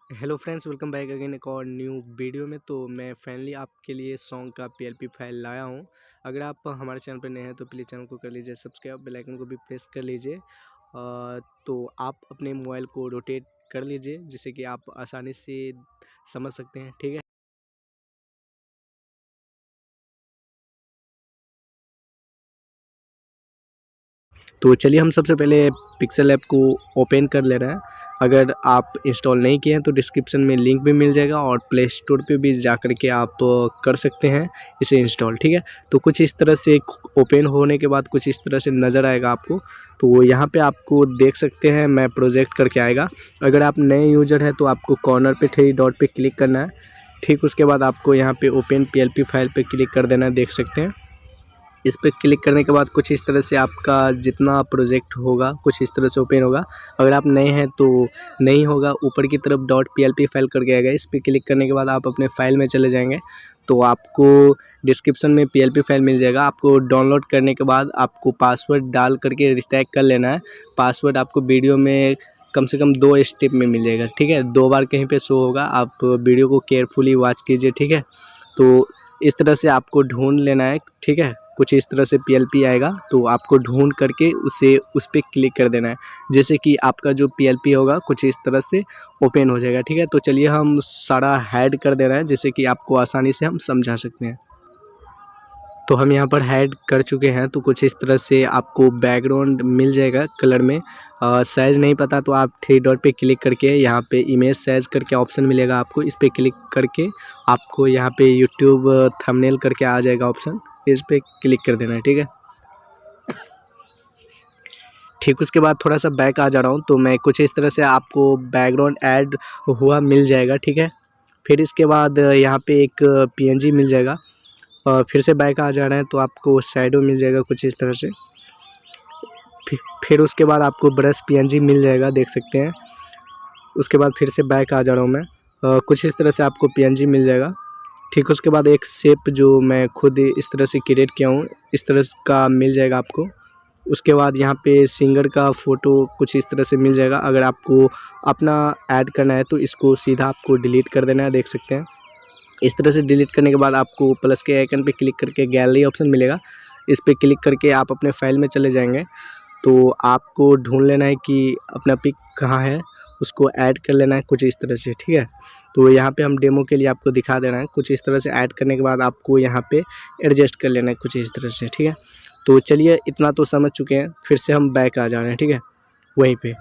Hello friends, welcome back again एक और new video में। तो मैं फाइनली आपके लिए सॉन्ग का पीएलपी फाइल लाया हूं। अगर आप हमारे चैनल पर नए हैं तो प्लीज़ चैनल को कर लीजिए सब्सक्राइब, बेल आइकन को भी प्रेस कर लीजिए। तो आप अपने मोबाइल को रोटेट कर लीजिए जिससे कि आप आसानी से समझ सकते हैं, ठीक है। तो चलिए हम सबसे पहले पिक्सल ऐप को ओपन कर ले रहे हैं। अगर आप इंस्टॉल नहीं किए हैं तो डिस्क्रिप्शन में लिंक भी मिल जाएगा और प्ले स्टोर पे भी जा कर के आप कर सकते हैं इसे इंस्टॉल, ठीक है। तो कुछ इस तरह से ओपन होने के बाद कुछ इस तरह से नज़र आएगा आपको। तो यहाँ पे आपको देख सकते हैं मैं प्रोजेक्ट करके आएगा। अगर आप नए यूज़र हैं तो आपको कॉर्नर पे 3 डॉट पे क्लिक करना है। ठीक उसके बाद आपको यहाँ पे ओपन पीएलपी फाइल पे क्लिक कर देना है, देख सकते हैं। इस पर क्लिक करने के बाद कुछ इस तरह से आपका जितना प्रोजेक्ट होगा कुछ इस तरह से ओपन होगा। अगर आप नए हैं तो नहीं होगा, ऊपर की तरफ डॉट पीएलपी फाइल करके आएगा। इस पर क्लिक करने के बाद आप अपने फाइल में चले जाएंगे तो आपको डिस्क्रिप्शन में पीएलपी फाइल मिल जाएगा। आपको डाउनलोड करने के बाद आपको पासवर्ड डाल करके रिटैग कर लेना है। पासवर्ड आपको वीडियो में कम से कम 2 स्टेप में मिल जाएगा, ठीक है। 2 बार कहीं पे शो होगा, आप वीडियो को केयरफुली वॉच कीजिए, ठीक है। तो इस तरह से आपको ढूंढ लेना है, ठीक है। कुछ इस तरह से पीएलपी आएगा तो आपको ढूंढ करके उसे उस पर क्लिक कर देना है, जैसे कि आपका जो पीएलपी होगा कुछ इस तरह से ओपन हो जाएगा, ठीक है। तो चलिए हम सारा हाइड कर दे रहे हैं जिससे कि आपको आसानी से हम समझा सकते हैं। तो हम यहाँ पर हाइड कर चुके हैं। तो कुछ इस तरह से आपको बैकग्राउंड मिल जाएगा कलर में। साइज़ नहीं पता तो आप 3 डॉट पे क्लिक करके यहाँ पे इमेज साइज़ करके ऑप्शन मिलेगा आपको, इस पर क्लिक करके आपको यहाँ पे यूट्यूब थंबनेल करके आ जाएगा ऑप्शन, इस पर क्लिक कर देना है, ठीक है। ठीक उसके बाद थोड़ा सा बैक आ जा रहा हूँ तो मैं कुछ इस तरह से आपको बैकग्राउंड ऐड हुआ मिल जाएगा, ठीक है। फिर इसके बाद यहाँ पे एक पीएनजी मिल जाएगा। फिर से बैक आ जा रहे हैं तो आपको शैडो मिल जाएगा कुछ इस तरह से। फिर उसके बाद आपको ब्रश पीएनजी मिल जाएगा, देख सकते हैं। उसके बाद फिर से बैक आ जा रहा हूँ मैं। कुछ इस तरह से आपको पीएनजी मिल जाएगा। ठीक उसके बाद एक शेप जो मैं खुद इस तरह से क्रिएट किया हूँ इस तरह का मिल जाएगा आपको। उसके बाद यहाँ पे सिंगर का फ़ोटो कुछ इस तरह से मिल जाएगा। अगर आपको अपना ऐड करना है तो इसको सीधा आपको डिलीट कर देना है, देख सकते हैं। इस तरह से डिलीट करने के बाद आपको प्लस के आइकन पे क्लिक करके गैलरी ऑप्शन मिलेगा, इस पर क्लिक करके आप अपने फाइल में चले जाएंगे। तो आपको ढूंढ लेना है कि अपना पिक कहाँ है, उसको ऐड कर लेना है कुछ इस तरह से, ठीक है। तो यहाँ पे हम डेमो के लिए आपको दिखा देना है। कुछ इस तरह से ऐड करने के बाद आपको यहाँ पे एडजस्ट कर लेना है कुछ इस तरह से, ठीक है। तो चलिए इतना तो समझ चुके हैं, फिर से हम बैक आ जा रहे हैं, ठीक है, वहीं पे।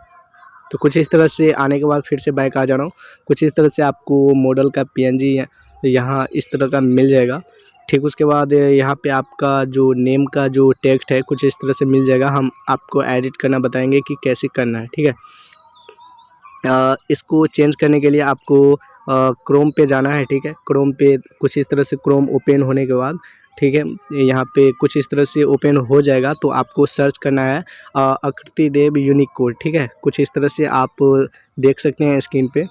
तो कुछ इस तरह से आने के बाद फिर से बैक आ जा रहा हूँ। कुछ इस तरह से आपको मॉडल का पीएनजी यहाँ इस तरह का मिल जाएगा। ठीक उसके बाद यहाँ पे आपका जो नेम का जो टेक्स्ट है कुछ इस तरह से मिल जाएगा। हम आपको एडिट करना बताएंगे कि कैसे करना है, ठीक है। इसको चेंज करने के लिए आपको क्रोम पे जाना है, ठीक है। क्रोम पे कुछ इस तरह से क्रोम ओपन होने के बाद, ठीक है, यहाँ पे कुछ इस तरह से ओपन हो जाएगा तो आपको सर्च करना है आकृति देव यूनिकोड, ठीक है। कुछ इस तरह से आप देख सकते हैं स्क्रीन पे,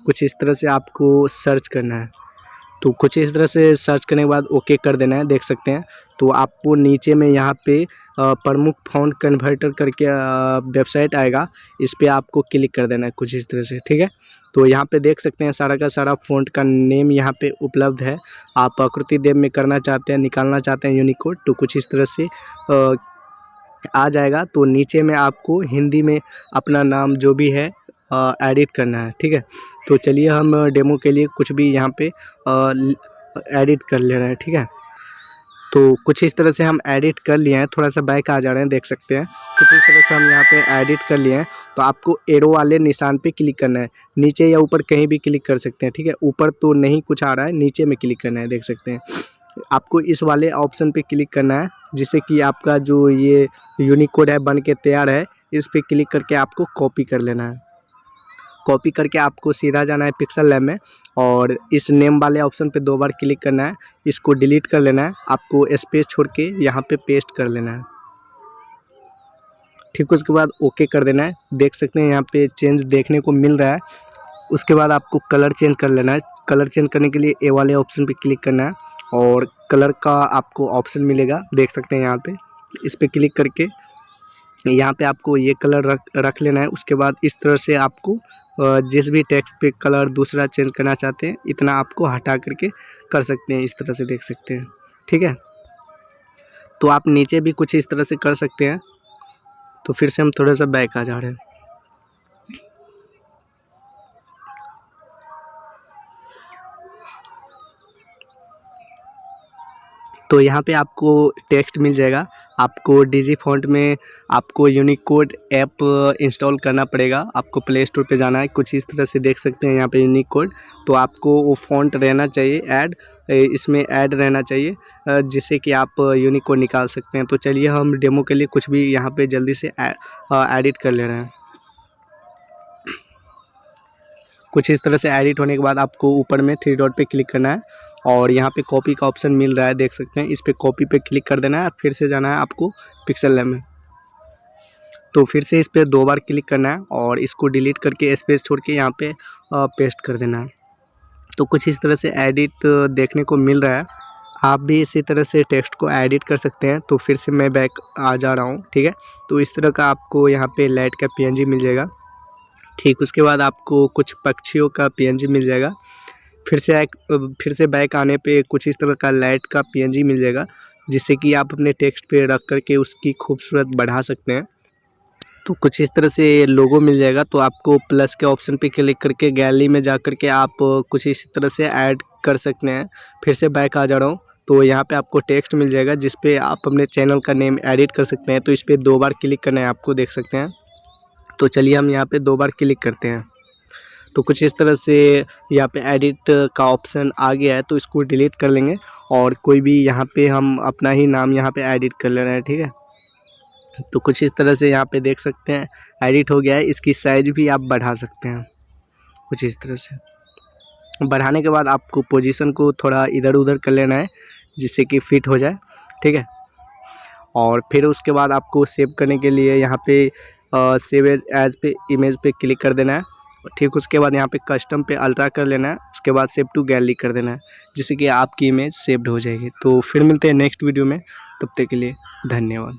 कुछ इस तरह से आपको सर्च करना है। तो कुछ इस तरह से सर्च करने के बाद ओके कर देना है, देख सकते हैं। तो आपको नीचे में यहाँ पे प्रमुख फ़ॉन्ट कन्वर्टर करके वेबसाइट आएगा, इस पर आपको क्लिक कर देना है कुछ इस तरह से, ठीक है। तो यहाँ पे देख सकते हैं सारा का सारा फ़ॉन्ट का नेम यहाँ पे उपलब्ध है। आप आकृति देव में करना चाहते हैं, निकालना चाहते हैं यूनिकोड तो कुछ इस तरह से आ जाएगा। तो नीचे में आपको हिंदी में अपना नाम जो भी है एडिट करना है, ठीक है। तो चलिए हम डेमो के लिए कुछ भी यहाँ पे एडिट कर ले रहे हैं, ठीक है। तो कुछ इस तरह से हम एडिट कर लिए हैं। थोड़ा सा बैक आ जा रहे हैं, देख सकते हैं। कुछ इस तरह से हम यहाँ पे एडिट कर लिए हैं। तो आपको एरो वाले निशान पे क्लिक करना है, नीचे या ऊपर कहीं भी क्लिक कर सकते हैं, ठीक है। ऊपर तो नहीं कुछ आ रहा है, नीचे में क्लिक करना है, देख सकते हैं। आपको इस वाले ऑप्शन पे क्लिक करना है जिससे कि आपका जो ये यूनिकोड है बन के तैयार है, इस पर क्लिक करके आपको कॉपी कर लेना है। कॉपी करके आपको सीधा जाना है पिक्सल लैब में और इस नेम वाले ऑप्शन पे 2 बार क्लिक करना है, इसको डिलीट कर लेना है। आपको स्पेस छोड़ के यहाँ पे पेस्ट कर लेना है, ठीक। उसके बाद ओके कर देना है। देख सकते हैं यहाँ पे चेंज देखने को मिल रहा है। उसके बाद आपको कलर चेंज कर लेना है। कलर चेंज करने के लिए ए वाले ऑप्शन पे क्लिक करना है और कलर का आपको ऑप्शन मिलेगा, देख सकते हैं यहाँ पे। इस पर क्लिक करके यहाँ पे आपको ये कलर रख लेना है। उसके बाद इस तरह से आपको जिस भी टेक्स्ट पे कलर दूसरा चेंज करना चाहते हैं इतना आपको हटा करके कर सकते हैं, इस तरह से देख सकते हैं। ठीक है, तो आप नीचे भी कुछ इस तरह से कर सकते हैं। तो फिर से हम थोड़ा सा बैक आ जा रहे हैं। तो यहाँ पे आपको टेक्स्ट मिल जाएगा। आपको डिजी फॉन्ट में आपको यूनिकोड ऐप इंस्टॉल करना पड़ेगा। आपको प्ले स्टोर पे जाना है, कुछ इस तरह से देख सकते हैं यहाँ पे यूनिकोड। तो आपको वो फॉन्ट रहना चाहिए ऐड, इसमें ऐड रहना चाहिए जिससे कि आप यूनिकोड निकाल सकते हैं। तो चलिए हम डेमो के लिए कुछ भी यहाँ पे जल्दी से एडिट कर ले रहे हैं। कुछ इस तरह से एडिट होने के बाद आपको ऊपर में 3 डॉट पे क्लिक करना है और यहाँ पे कॉपी का ऑप्शन मिल रहा है, देख सकते हैं। इस पे कॉपी पे क्लिक कर देना है, फिर से जाना है आपको पिक्सेल लैब में। तो फिर से इस पे 2 बार क्लिक करना है और इसको डिलीट करके स्पेस छोड़ के यहाँ पे पेस्ट कर देना है। तो कुछ इस तरह से एडिट देखने को मिल रहा है। आप भी इसी तरह से टेक्स्ट को एडिट कर सकते हैं। तो फिर से मैं बैक आ जा रहा हूँ। ठीक है, तो इस तरह का आपको यहाँ पे लाइट का PNG मिल जाएगा। ठीक, उसके बाद आपको कुछ पक्षियों का PNG मिल जाएगा। फिर से बैक आने पे कुछ इस तरह का लाइट का PNG मिल जाएगा, जिससे कि आप अपने टेक्स्ट पे रख करके उसकी खूबसूरत बढ़ा सकते हैं। तो कुछ इस तरह से लोगो मिल जाएगा। तो आपको प्लस के ऑप्शन पे क्लिक करके गैलरी में जा करके आप कुछ इस तरह से ऐड कर सकते हैं। फिर से बैक आ जा रहा हूँ। तो यहाँ पे आपको टेक्स्ट मिल जाएगा जिस पे आप अपने चैनल का नेम एडिट कर सकते हैं। तो इस पर 2 बार क्लिक करना है आपको, देख सकते हैं। तो चलिए हम यहाँ पे 2 बार क्लिक करते हैं। तो कुछ इस तरह से यहाँ पे एडिट का ऑप्शन आ गया है। तो इसको डिलीट कर लेंगे और कोई भी यहाँ पे हम अपना ही नाम यहाँ पे एडिट कर ले रहे हैं। ठीक है, तो कुछ इस तरह से यहाँ पे देख सकते हैं एडिट हो गया है। इसकी साइज भी आप बढ़ा सकते हैं कुछ इस तरह से। बढ़ाने के बाद आपको पोजीशन को थोड़ा इधर उधर कर लेना है जिससे कि फिट हो जाए। ठीक है, और फिर उसके बाद आपको सेव करने के लिए यहाँ पे सेव एज पे इमेज पे क्लिक कर देना है। ठीक, उसके बाद यहाँ पे कस्टम पे अल्ट्रा कर लेना है। उसके बाद सेव टू गैलरी कर देना है जिससे कि आपकी इमेज सेव्ड हो जाएगी। तो फिर मिलते हैं नेक्स्ट वीडियो में, तब तक के लिए धन्यवाद।